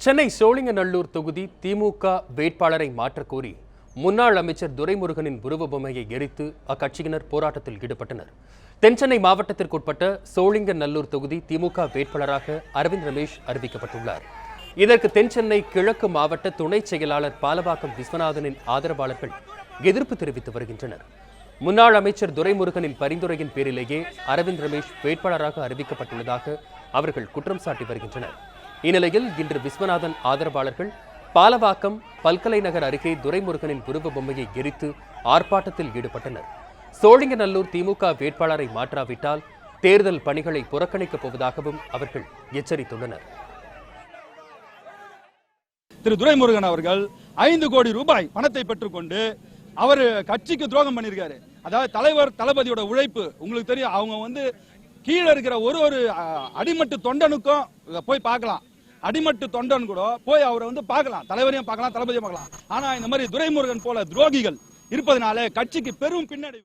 சென்னை சோழிங்கநல்லூர் தொகுதி திமுக வேட்பாளரை மாற்றக் கோரி முன்னாள் அமைச்சர் துரைமுருகனின் உருவ பொம்மையை எரித்து அக்கட்சியினர் போராட்டத்தில் ஈடுபட்டனர். தென்சென்னை மாவட்டத்திற்குட்பட்ட சோழிங்கநல்லூர் தொகுதி திமுக வேட்பாளராக அரவிந்த் ரமேஷ் அறிவிக்கப்பட்டுள்ளார். இதற்கு தென்சென்னை கிழக்கு மாவட்ட துணை செயலாளர் பாலவாக்கம் விஸ்வநாதனின் ஆதரவாளர்கள் எதிர்ப்பு தெரிவித்து வருகின்றனர். முன்னாள் அமைச்சர் துரைமுருகனின் பரிந்துரையின் பேரிலேயே அரவிந்த் ரமேஷ் வேட்பாளராக அறிவிக்கப்பட்டுள்ளதாக அவர்கள் குற்றம் சாட்டி வருகின்றனர். இந்நிலையில் இன்று விஸ்வநாதன் ஆதரவாளர்கள் பாலவாக்கம் பல்கலைநகர் அருகே துரைமுருகனின் உருவ பொம்மையை எரித்து ஆர்ப்பாட்டத்தில் ஈடுபட்டனர். சோழிங்கநல்லூர் திமுக வேட்பாளரை மாற்றாவிட்டால் தேர்தல் பணிகளை புறக்கணிக்கப் போவதாகவும் அவர்கள் எச்சரித்துள்ளனர். திரு துரைமுருகன் அவர்கள் 5 கோடி ரூபாய் பணத்தை பெற்றுக்கொண்டு அவர் கட்சிக்கு துரோகம் பண்ணியிருக்காரு. அதாவது தலைவர் தளபதியோட உழைப்பு உங்களுக்கு தெரியும். அவங்க கீழே இருக்கிற ஒரு அடிமட்டு தொண்டனுக்கும் போய் பார்க்கலாம். அடிமட்டு தொண்டன் கூட போய் அவரை பார்க்கலாம், தலைவரையும் பார்க்கலாம், தளபதியும் பார்க்கலாம். ஆனா இந்த மாதிரி துரைமுருகன் போல துரோகிகள் இருப்பதனால கட்சிக்கு பெரும் பின்னடைவு.